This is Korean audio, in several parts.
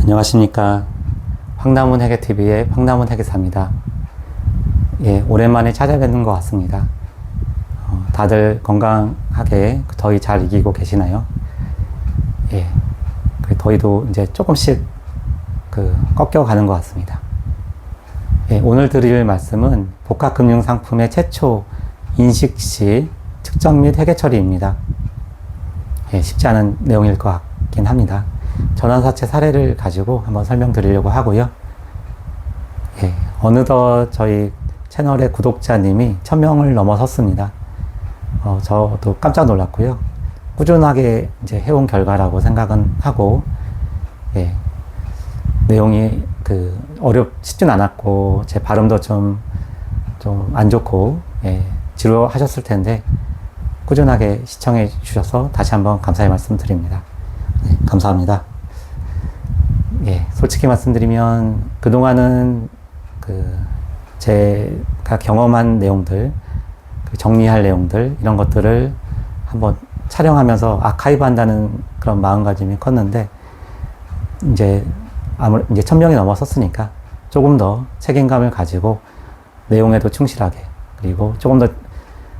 안녕하십니까. 황남훈 회계TV의 황남훈 회계사입니다. 예, 오랜만에 찾아뵙는 것 같습니다. 다들 건강하게 더위 잘 이기고 계시나요? 예, 그 더위도 이제 조금씩 꺾여가는 것 같습니다. 예, 오늘 드릴 말씀은 복합금융상품의 최초 인식시 측정 및 회계 처리입니다. 예, 쉽지 않은 내용일 것 같긴 합니다. 전환사채 사례를 가지고 한번 설명드리려고 하고요. 예, 어느덧 저희 채널의 구독자님이 1000명을 넘어섰습니다. 저도 깜짝 놀랐고요. 꾸준하게 이제 해온 결과라고 생각은 하고, 예, 내용이 쉽진 않았고, 제 발음도 좀 안 좋고, 예, 지루하셨을 텐데, 꾸준하게 시청해 주셔서 다시 한번 감사의 말씀 드립니다. 네, 감사합니다. 예, 솔직히 말씀드리면 그동안은 제가 경험한 내용들, 정리할 내용들 이런 것들을 한번 촬영하면서 아카이브 한다는 그런 마음가짐이 컸는데 이제 1000명이 넘어섰으니까 조금 더 책임감을 가지고 내용에도 충실하게, 그리고 조금 더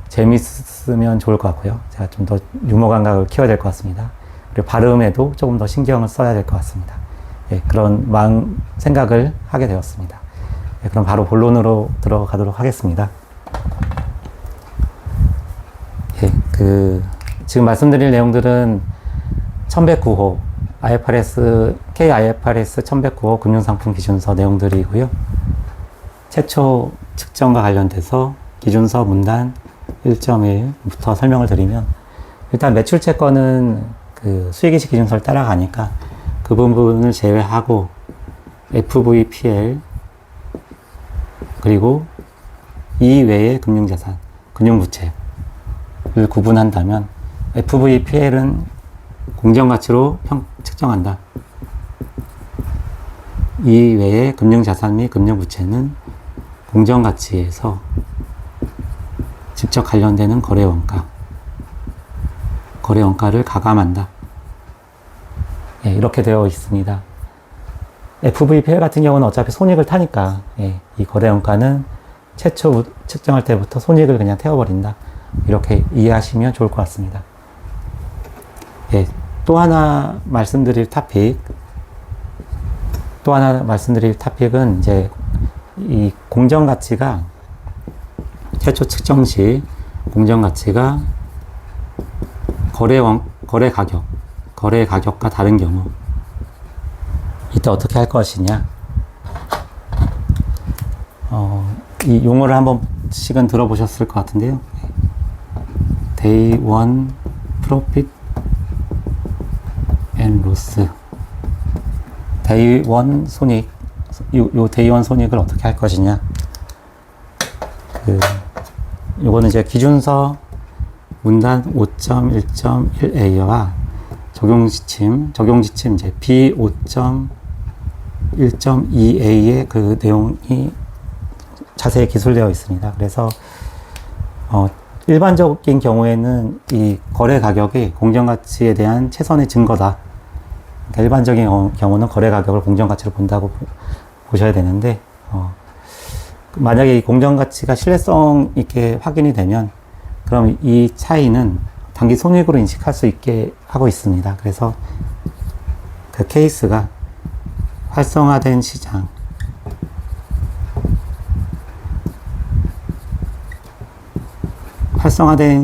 재밌으면 좋을 것 같고요. 제가 좀 더 유머 감각을 키워야 될 것 같습니다. 그리고 발음에도 조금 더 신경을 써야 될 것 같습니다. 예, 그런 생각을 하게 되었습니다. 예, 그럼 바로 본론으로 들어가도록 하겠습니다. 예, 지금 말씀드릴 내용들은 1109호 KIFRS 1109호 금융상품 기준서 내용들이고요. 최초 측정과 관련돼서 기준서 문단 1.1부터 설명을 드리면, 일단 매출채권은 수익인식 기준서를 따라가니까 그 부분을 제외하고 FVPL 그리고 이 외의 금융자산, 금융부채를 구분한다면 FVPL은 공정가치로 측정한다. 이 외의 금융자산 및 금융부채는 공정가치에서 직접 관련되는 거래원가를 가감한다. 예, 이렇게 되어 있습니다. FVPL 같은 경우는 어차피 손익을 타니까, 예, 이 거래원가는 최초 측정할 때부터 손익을 그냥 태워버린다. 이렇게 이해하시면 좋을 것 같습니다. 예, 또 하나 말씀드릴 토픽은 이제 이 공정가치가 최초 측정 시 공정가치가 거래 가격과 다른 경우 이때 어떻게 할 것이냐. 이 용어를 한 번씩은 들어보셨을 것 같은데요. Day 1 Profit and Loss. Day 1 손익. 요 Day 1 손익을 어떻게 할 것이냐. 요거는 이제 기준서 문단 5.1.1a와 적용지침 이제 B5.1.2a의 그 내용이 자세히 기술되어 있습니다. 그래서 일반적인 경우에는 이 거래 가격이 공정가치에 대한 최선의 증거다. 그러니까 일반적인 경우는 거래 가격을 공정가치로 본다고 보셔야 되는데, 만약에 이 공정가치가 신뢰성 있게 확인이 되면 그럼 이 차이는 단기 손익으로 인식할 수 있게 하고 있습니다. 그래서 그 케이스가 활성화된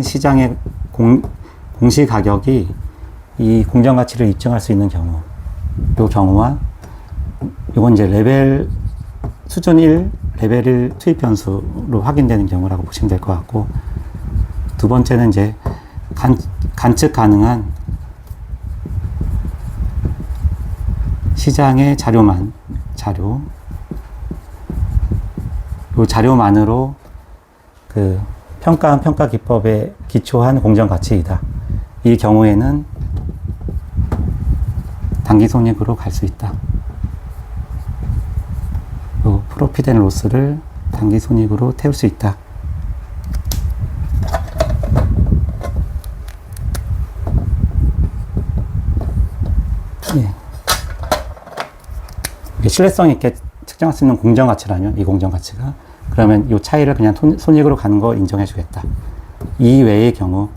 시장의 공시 가격이 이 공정가치를 입증할 수 있는 경우, 요 경우와 이건 이제 수준 1, 레벨 1 투입 변수로 확인되는 경우라고 보시면 될 것 같고, 두 번째는 이제 관측 가능한 시장의 자료, 이 자료만으로 평가 기법에 기초한 공정가치이다. 이 경우에는 단기 손익으로 갈 수 있다. 프로핏 앤 로스를 단기 손익으로 태울 수 있다. 예. 신뢰성 있게 측정할 수 있는 공정가치라면, 이 공정가치가, 그러면 이 차이를 그냥 손익으로 가는 거 인정해 주겠다. 이 외의 경우,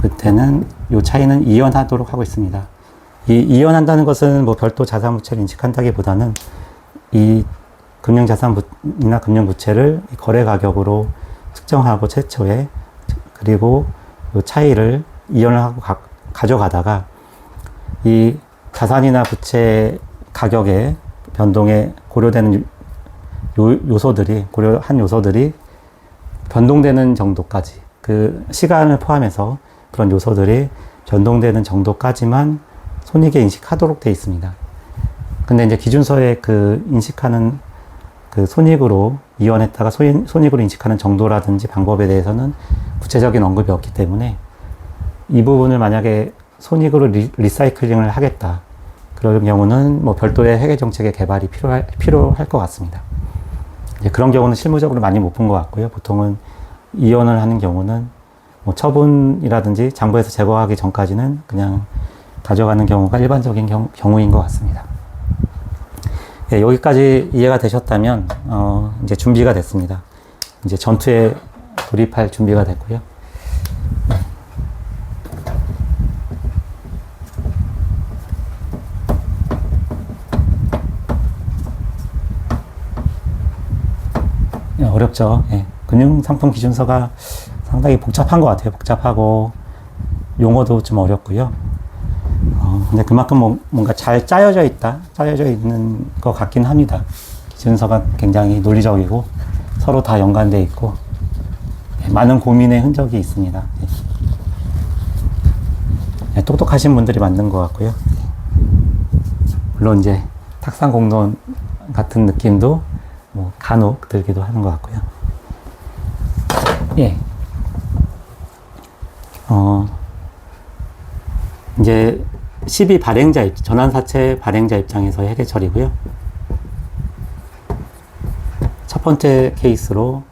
그때는 이 차이는 이연하도록 하고 있습니다. 이 이연한다는 것은 뭐 별도 자산부채를 인식한다기보다는 이 금융자산이나 금융부채를 거래 가격으로 측정하고 최초에, 그리고 이 차이를 이연을 하고 가져가다가 이 자산이나 부채 가격의 변동에 고려되는 요소들이, 고려한 요소들이 변동되는 정도까지, 그 시간을 포함해서 그런 요소들이 변동되는 정도까지만 손익에 인식하도록 되어 있습니다. 근데 이제 기준서에 그 인식하는 그 손익으로 이완했다가 손익으로 인식하는 정도라든지 방법에 대해서는 구체적인 언급이 없기 때문에 이 부분을 만약에 손익으로 리사이클링을 하겠다, 그런 경우는 뭐 별도의 회계 정책의 개발이 필요할 것 같습니다. 이제 그런 경우는 실무적으로 많이 못 본 것 같고요. 보통은 이연을 하는 경우는 뭐 처분이라든지 장부에서 제거하기 전까지는 그냥 가져가는 경우가 일반적인 경우인 것 같습니다. 예, 여기까지 이해가 되셨다면 이제 준비가 됐습니다. 이제 전투에 돌입할 준비가 됐고요. 예, 어렵죠. 예. 금융상품기준서가 상당히 복잡한 것 같아요. 복잡하고 용어도 좀 어렵고요. 근데 그만큼 뭔가 잘 짜여져 있는 것 같긴 합니다. 기준서가 굉장히 논리적이고 서로 다 연관되어 있고 많은 고민의 흔적이 있습니다. 똑똑하신 분들이 만든 것 같고요. 물론 이제 탁상 공론 같은 느낌도 뭐 간혹 들기도 하는 것 같고요. 예. 이제 12 발행자 전환사채 발행자 입장에서의 회계 처리고요. 첫 번째 케이스로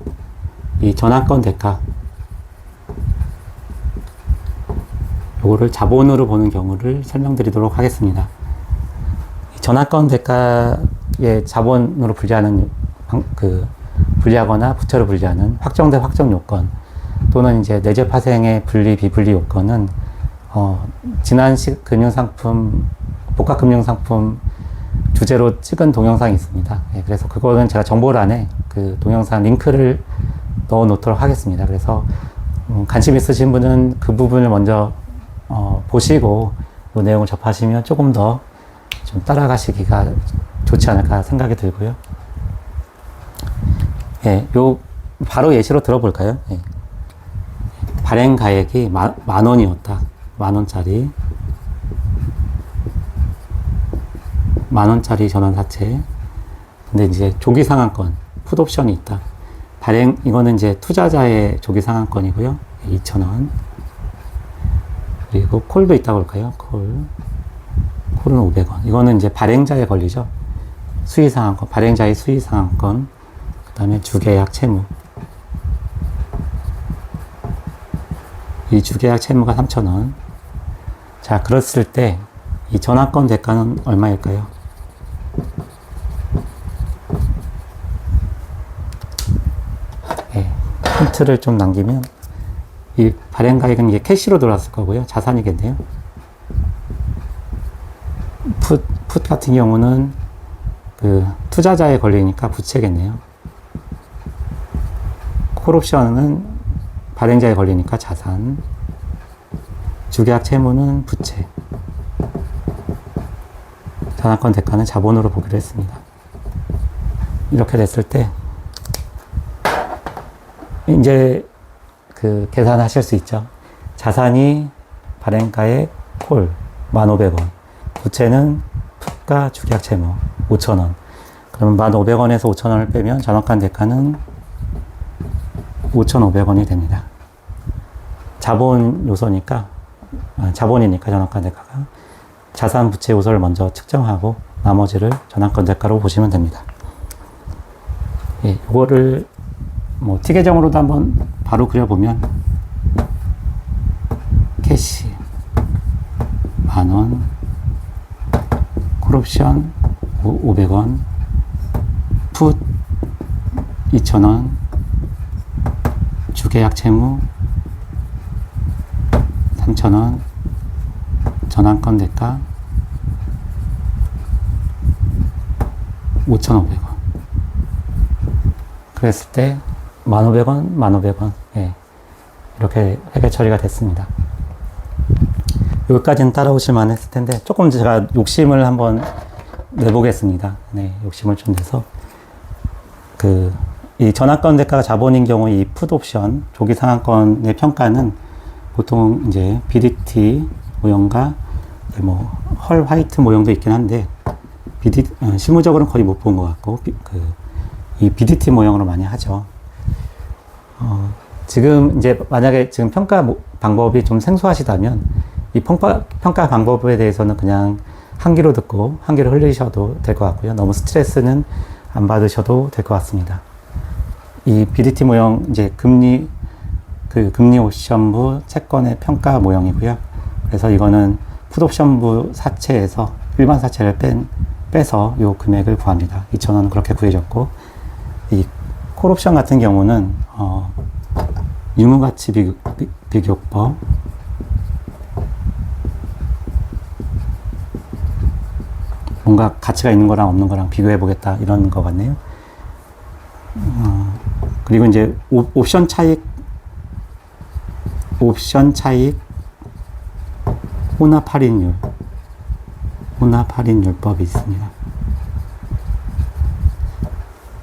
이 전환권 대가, 요거를 자본으로 보는 경우를 설명드리도록 하겠습니다. 이 전환권 대가의 자본으로 분리하는 분리하거나 부채로 분리하는 확정된 확정 요건 또는 이제 내재 파생의 분리 비분리 요건은 지난 금융상품, 복합금융상품 주제로 찍은 동영상이 있습니다. 예, 그래서 그거는 제가 정보란에 그 동영상 링크를 넣어 놓도록 하겠습니다. 그래서 관심 있으신 분은 그 부분을 먼저 보시고 그 내용을 접하시면 조금 더 좀 따라가시기가 좋지 않을까 생각이 들고요. 예, 바로 예시로 들어볼까요? 예. 발행 가액이 만 원이었다. 만원짜리 전환사채. 근데 이제 조기 상환권, 풋옵션이 있다. 이거는 이제 투자자의 조기 상환권이고요. 2,000원. 그리고 콜도 있다고 할까요? 콜은 500원. 이거는 이제 발행자의 권리죠. 수의 상환권, 발행자의 수의 상환권. 그 다음에 주계약 채무. 이 주계약 채무가 3,000원. 자, 그랬을 때 이 전환권 대가는 얼마일까요? 네, 힌트를 좀 남기면 이 발행 가액은 이게 캐시로 들어왔을 거고요. 자산이겠네요. 풋 같은 경우는 그 투자자의 권리니까 부채겠네요. 콜옵션은 발행자의 권리니까 자산. 주계약 채무는 부채. 전환권 대가는 자본으로 보기로 했습니다. 이렇게 됐을 때 이제 그 계산하실 수 있죠. 자산이 발행가액 콜 1,500원, 부채는 풋과 주계약 채무 5,000원. 그러면 1,500원에서 5,000원을 빼면 전환권 대가는 5,500원이 됩니다. 자본 요소니까, 자본이니까 전환권 대가가 자산 부채 요소를 먼저 측정하고 나머지를 전환권 대가로 보시면 됩니다. 예, 이거를 뭐 티계정으로도 한번 바로 그려보면 캐시 10,000원, 콜옵션 500원, 풋 2,000원, 주계약 채무 3,000원, 전환권 대가 5,500원. 그랬을 때 1,500원, 1,500원. 예. 이렇게 회계 처리가 됐습니다. 여기까지는 따라오실만 했을 텐데, 조금 제가 욕심을 한번 내보겠습니다. 네, 욕심을 좀 내서. 이 전환권 대가가 자본인 경우 이 풋옵션, 조기 상한권의 평가는 보통 이제 BDT 모형과 뭐 헐 화이트 모형도 있긴 한데, 실무적으로는 거의 못 본 것 같고, 이 BDT 모형으로 많이 하죠. 지금 이제 만약에 지금 평가 방법이 좀 생소하시다면, 이 평가 방법에 대해서는 그냥 한 귀로 듣고 한 귀로 흘리셔도 될 것 같고요. 너무 스트레스는 안 받으셔도 될 것 같습니다. 이 BDT 모형, 이제 금리 옵션부 채권의 평가 모형이고요. 그래서 이거는 풋옵션부 사채에서 일반 사채를 빼서 요 금액을 구합니다. 2,000원 그렇게 구해졌고, 이 콜옵션 같은 경우는 유무가치 비교법, 뭔가 가치가 있는 거랑 없는 거랑 비교해 보겠다 이런 거 같네요. 그리고 이제 옵션 차익 혼합 할인율법이 있습니다.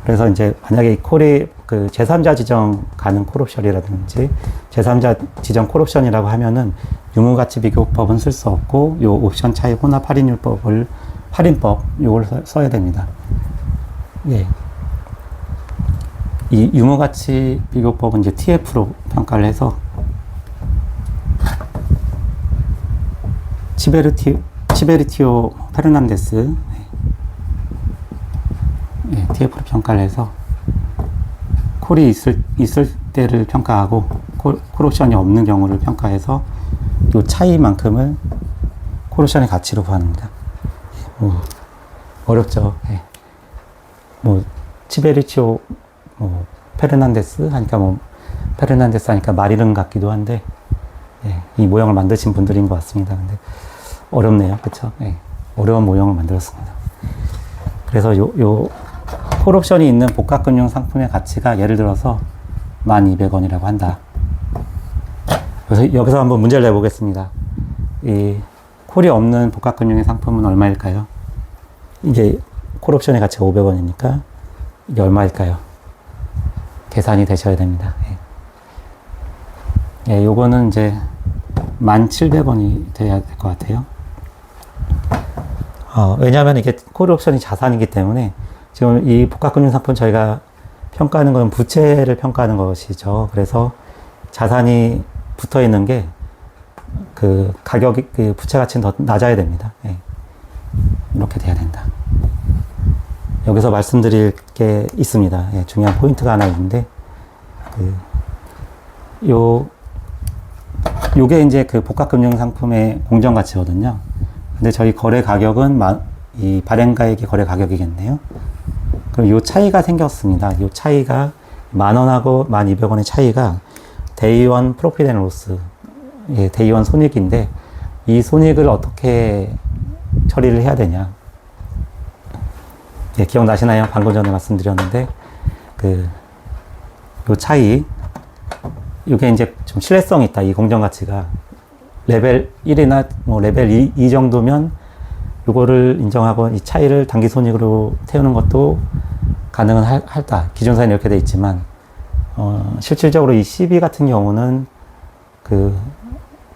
그래서 이제 만약에 이 콜이 제3자 지정 가능 콜옵션이라든지 제3자 지정 콜옵션이라고 하면은 유무가치 비교법은 쓸 수 없고, 요 옵션 차익 혼합 할인법 요걸 써야 됩니다. 예. 이 유무가치 비교법은 이제 TF로 평가를 해서 치베르티오 페르난데스, 예, TF로 평가를 해서 콜이 있을 때를 평가하고 콜옵션이 없는 경우를 평가해서 이 차이만큼을 콜옵션의 가치로 구합니다. 어렵죠. 예. 치베르티오 페르난데스 하니까 페르난데스 하니까 마리른 같기도 한데, 예, 이 모형을 만드신 분들인 것 같습니다. 근데 어렵네요. 그쵸? 예, 어려운 모형을 만들었습니다. 그래서 요 콜옵션이 있는 복합금융 상품의 가치가 예를 들어서 1,200원이라고 한다. 그래서 여기서 한번 문제를 내보겠습니다. 이 콜이 없는 복합금융의 상품은 얼마일까요? 이게 콜옵션의 가치가 500원이니까 이게 얼마일까요? 계산이 되셔야 됩니다. 예. 예, 요거는 이제 1,700원이 돼야 될 것 같아요. 왜냐하면 이게 콜옵션이 자산이기 때문에 지금 이 복합금융 상품 저희가 평가하는 건 부채를 평가하는 것이죠. 그래서 자산이 붙어 있는 게 가격이, 부채 가치는 더 낮아야 됩니다. 예. 이렇게 돼야 된다. 여기서 말씀드릴 게 있습니다. 예, 중요한 포인트가 하나 있는데, 요게 이제 복합금융 상품의 공정가치거든요. 근데 저희 거래 가격은 이 발행가액의 거래 가격이겠네요. 그럼 요 차이가 생겼습니다. 요 차이가 10,000원하고 1,200원의 차이가 데이원 프로핏 앤 로스, 예, 데이원 손익인데, 이 손익을 어떻게 처리를 해야 되냐. 예, 기억나시나요? 방금 전에 말씀드렸는데, 요 차이, 요게 이제 좀 신뢰성이 있다, 이 공정가치가. 레벨 1이나 레벨 2 정도면 요거를 인정하고 이 차이를 당기 손익으로 태우는 것도 가능은 할다. 기준사에는 이렇게 돼 있지만, 실질적으로 이 CB 같은 경우는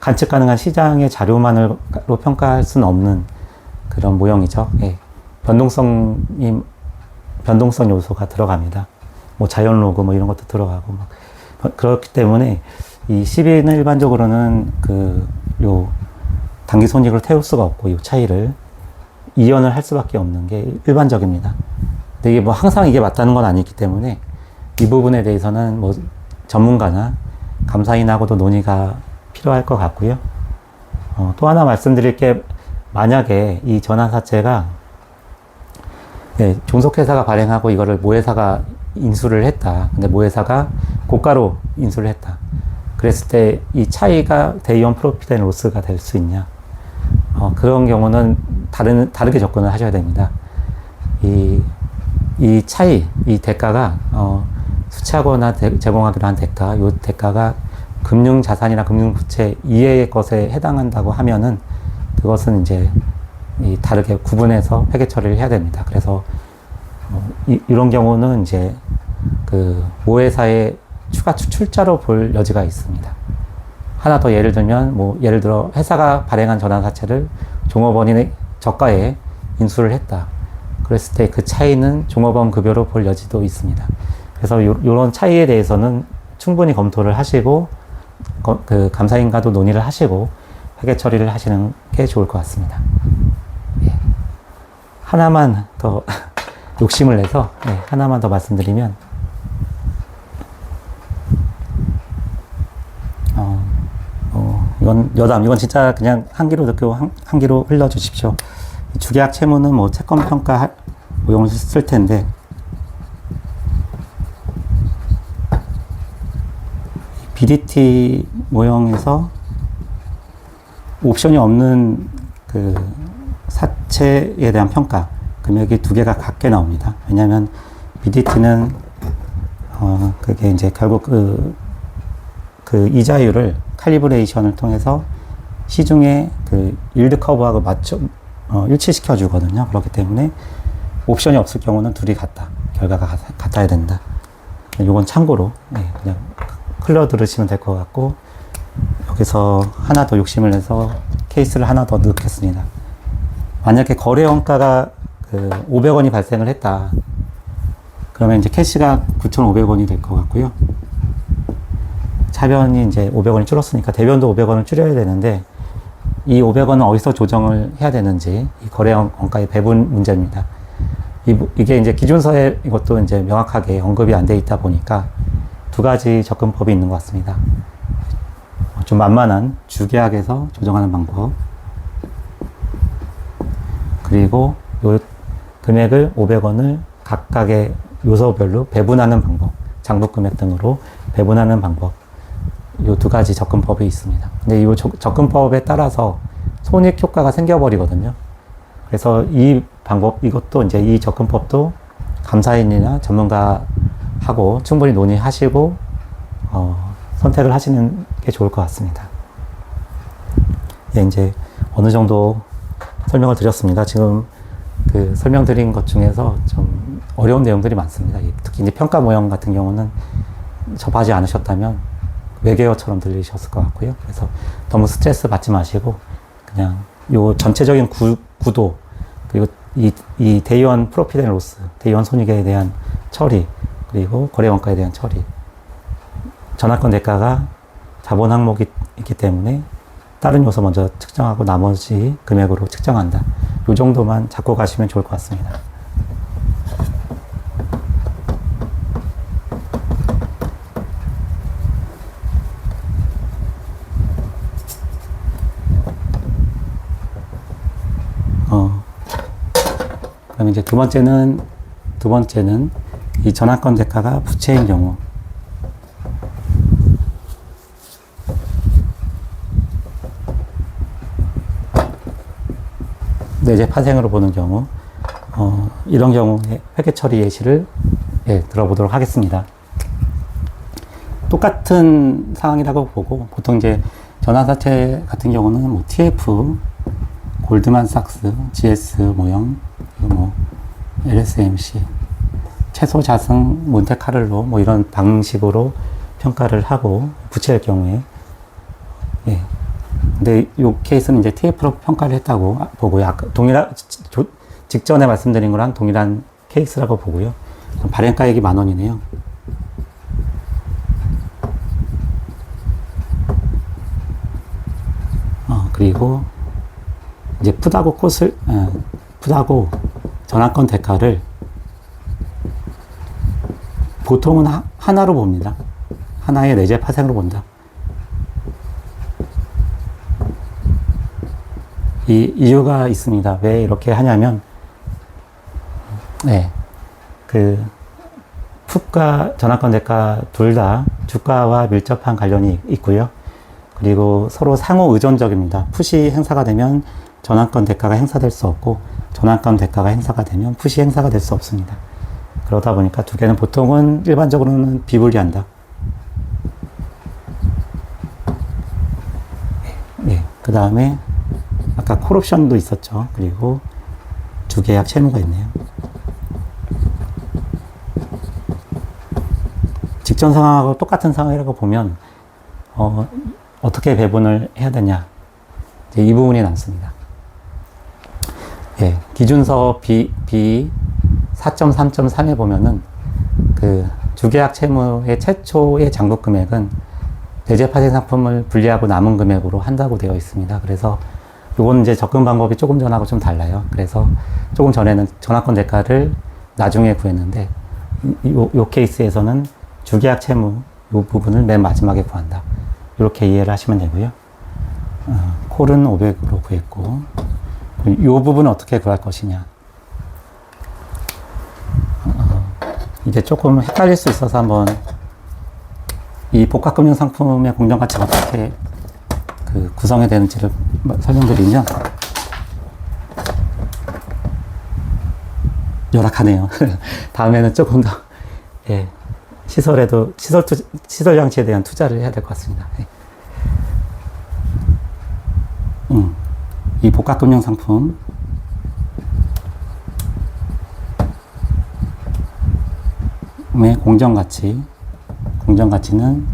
관측 가능한 시장의 자료만으로 평가할 수는 없는 그런 모형이죠. 예. 변동성 요소가 들어갑니다. 자연 로그 이런 것도 들어가고 그렇기 때문에 이 CB는 일반적으로는 요 단기 손익을 태울 수가 없고, 이 차이를 이연을 할 수밖에 없는 게 일반적입니다. 근데 이게 항상 이게 맞다는 건 아니기 때문에 이 부분에 대해서는 전문가나 감사인하고도 논의가 필요할 것 같고요. 또 하나 말씀드릴 게, 만약에 이 전환사채가 네, 종속회사가 발행하고 이거를 모회사가 인수를 했다. 근데 모회사가 고가로 인수를 했다. 그랬을 때 이 차이가 대이온 프로핏 앤 로스가 될 수 있냐? 그런 경우는 다르게 접근을 하셔야 됩니다. 이 차이, 이 대가가, 수취하거나 제공하기로 한 대가, 이 대가가 금융자산이나 금융부채 이외의 것에 해당한다고 하면은 그것은 이제 다르게 구분해서 회계 처리를 해야 됩니다. 그래서 이런 경우는 이제 그 모회사의 추가 추출자로 볼 여지가 있습니다. 하나 더 예를 들면 예를 들어 회사가 발행한 전환사채를 종업원이 저가에 인수를 했다. 그랬을 때 그 차이는 종업원 급여로 볼 여지도 있습니다. 그래서 이런 차이에 대해서는 충분히 검토를 하시고 그 감사인과도 논의를 하시고 회계 처리를 하시는 게 좋을 것 같습니다. 예. 하나만 더 욕심을 내서 하나만 더 말씀드리면 이건 진짜 그냥 한 귀로 듣고 한 귀로 흘려주십시오. 주계약 채무는 채권 평가 모형을 쓸 텐데 BDT 모형에서 옵션이 없는 그 사채에 대한 평가 금액이 두 개가 같게 나옵니다. 왜냐하면 BDT는 그게 이제 결국 그 이자율을 칼리브레이션을 통해서 시중에 그 일드 커브하고 일치시켜 주거든요. 그렇기 때문에 옵션이 없을 경우는 둘이 같다. 결과가 같아야 된다. 이건 참고로 그냥 흘러 들으시면 될 것 같고, 여기서 하나 더 욕심을 내서 케이스를 하나 더 넣겠습니다. 만약에 거래 원가가 500원이 발생을 했다. 그러면 이제 캐시가 9,500원이 될 것 같고요. 차변이 이제 500원이 줄었으니까 대변도 500원을 줄여야 되는데, 이 500원은 어디서 조정을 해야 되는지, 이 거래 원가의 배분 문제입니다. 이게 이제 기준서에 이것도 이제 명확하게 언급이 안 돼 있다 보니까 두 가지 접근법이 있는 것 같습니다. 좀 만만한 주계약에서 조정하는 방법, 그리고 요 금액을 500원을 각각의 요소별로 배분하는 방법, 장부금액 등으로 배분하는 방법, 요 두 가지 접근법이 있습니다. 근데 이 접근법에 따라서 손익 효과가 생겨버리거든요. 그래서 이것도 이제 이 접근법도 감사인이나 전문가하고 충분히 논의하시고, 선택을 하시는 게 좋을 것 같습니다. 예, 이제 어느 정도 설명을 드렸습니다. 지금 그 설명드린 것 중에서 좀 어려운 내용들이 많습니다. 특히 이제 평가 모형 같은 경우는 접하지 않으셨다면 외계어처럼 들리셨을 것 같고요. 그래서 너무 스트레스 받지 마시고 그냥 요 전체적인 구도, 그리고 이 대이원 프로핏 앤 로스, 대이원 손익에 대한 처리, 그리고 거래 원가에 대한 처리, 전환권 대가가 자본 항목이 있기 때문에 다른 요소 먼저 측정하고 나머지 금액으로 측정한다. 요 정도만 잡고 가시면 좋을 것 같습니다. 그럼 이제 두 번째는 이 전환권 대가가 부채인 경우, 내재 파생으로 보는 경우, 이런 경우에 회계 처리 예시를 들어보도록 하겠습니다. 똑같은 상황이라고 보고, 보통 이제 전환사채 같은 경우는 TF, 골드만삭스, GS 모형, LSMC, 최소 자승, 몬테카를로 이런 방식으로 평가를 하고, 부채일 경우에, 근데 이 케이스는 이제 TF로 평가를 했다고 보고요. 아까 직전에 말씀드린 거랑 동일한 케이스라고 보고요. 발행가액이 10,000원이네요. 그리고 이제 풋하고 전환권 대가를 보통은 하나로 봅니다. 하나의 내재 파생으로 본다. 이 이유가 있습니다. 왜 이렇게 하냐면, 네. 그, 풋과 전환권 대가 둘 다 주가와 밀접한 관련이 있고요. 그리고 서로 상호 의존적입니다. 풋이 행사가 되면 전환권 대가가 행사될 수 없고, 전환권 대가가 행사가 되면 풋이 행사가 될 수 없습니다. 그러다 보니까 두 개는 보통은 일반적으로는 비불리한다. 그 다음에 아까 콜옵션도 있었죠. 그리고 주계약 채무가 있네요. 직전 상황하고 똑같은 상황이라고 보면 어떻게 배분을 해야 되냐, 이제 이 부분이 남습니다. 예, 기준서 B 4.3.3에 보면은 그 주계약 채무의 최초의 잔금 금액은 대제 파생 상품을 분리하고 남은 금액으로 한다고 되어 있습니다. 그래서 요건 이제 접근 방법이 조금 전하고 좀 달라요. 그래서 조금 전에는 전환권 대가를 나중에 구했는데 요 케이스에서는 주계약 채무 요 부분을 맨 마지막에 구한다. 이렇게 이해를 하시면 되고요. 콜은 500으로 구했고, 요 부분은 어떻게 구할 것이냐. 이게 조금 헷갈릴 수 있어서 한번 이 복합금융 상품의 공정가치가 어떻게 그 구성이 되는지를 설명드리면, 열악하네요. 다음에는 조금 더, 예, 시설 장치에 대한 투자를 해야 될 것 같습니다. 예. 이 복합금융 상품의 공정가치는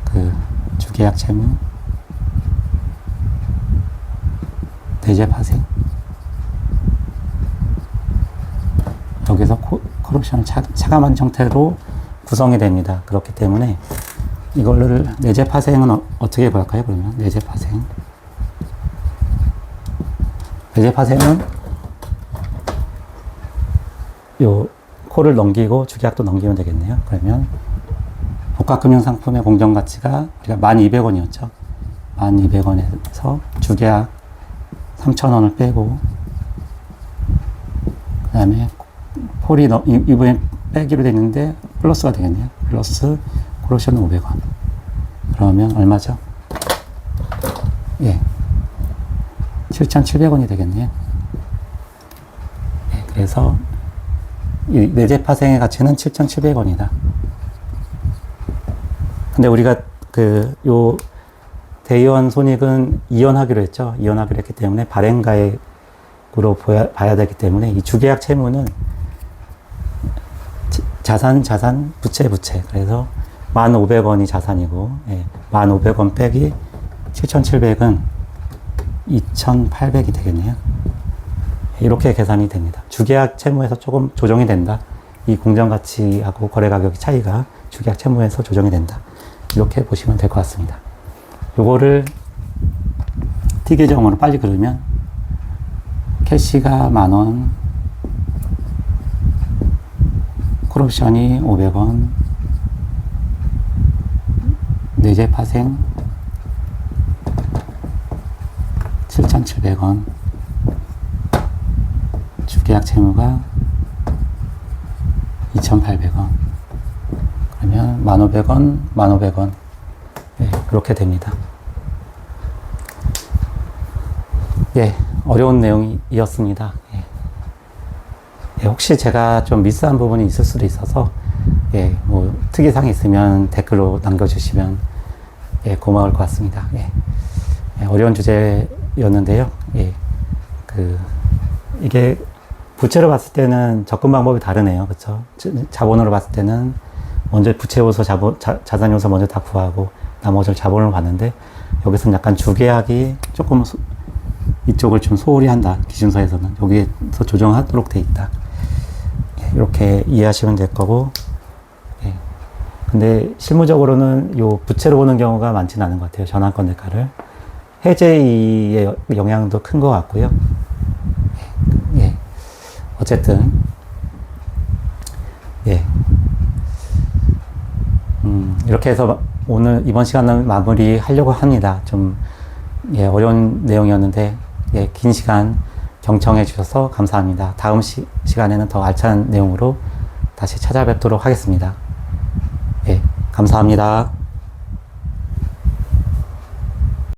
그 주계약 채무, 대제 파생, 여기서 콜옵션을 차감한 형태로 구성이 됩니다. 그렇기 때문에 이걸를 내재 파생은 어떻게 구할까요? 그러면 내재 파생은 요 콜을 넘기고 주계약도 넘기면 되겠네요. 그러면 복합금융상품의 공정가치가 우리가 1,200원이었죠. 1,200원에서 주계약 3,000원을 빼고, 그 다음에 콜이 이번에 빼기로 됐는데 플러스가 되겠네요. 플러스 콜옵션 500원. 그러면 얼마죠? 예. 7,700원이 되겠네요. 예, 그래서 이 내재 파생의 가치는 7,700원이다. 근데 우리가 요 대이원 손익은 이연하기로 했죠. 이연하기로 했기 때문에 발행가액으로 봐야 되기 때문에 이 주계약 채무는 자산, 부채. 그래서 1,500원이 자산이고, 예, 1,500원 빼기 7,700은 2,800이 되겠네요. 이렇게 계산이 됩니다. 주계약 채무에서 조금 조정이 된다. 이 공정가치하고 거래가격의 차이가 주계약 채무에서 조정이 된다. 이렇게 보시면 될 것 같습니다. 요거를 T계정으로 빨리 그리면 캐시가 10,000원, 콜옵션이 500원, 내재 파생 7,700원, 주계약 채무가 2,800원, 그러면 1,500원, 네, 그렇게 됩니다. 예, 어려운 내용이었습니다. 예. 예, 혹시 제가 좀 미스한 부분이 있을 수도 있어서, 예, 뭐, 특이사항이 있으면 댓글로 남겨주시면, 예, 고마울 것 같습니다. 예. 예, 어려운 주제였는데요. 예, 이게 부채로 봤을 때는 접근 방법이 다르네요. 그쵸? 자본으로 봤을 때는 먼저 부채 요소, 자산 요소 먼저 다 구하고, 나머지를 자본으로 봤는데, 여기서는 약간 주계약이 조금 이쪽을 좀 소홀히 한다. 기준서에서는. 여기에서 조정하도록 돼 있다. 예, 이렇게 이해하시면 될 거고, 예. 근데 실무적으로는 요 부채로 보는 경우가 많지는 않은 것 같아요. 전환권 대가를. 해제의 영향도 큰 것 같고요. 예. 어쨌든, 예. 이렇게 해서 오늘 이번 시간은 마무리 하려고 합니다. 좀, 예, 어려운 내용이었는데, 예, 긴 시간 경청해 주셔서 감사합니다. 다음 시간에는 더 알찬 내용으로 다시 찾아뵙도록 하겠습니다. 예, 감사합니다.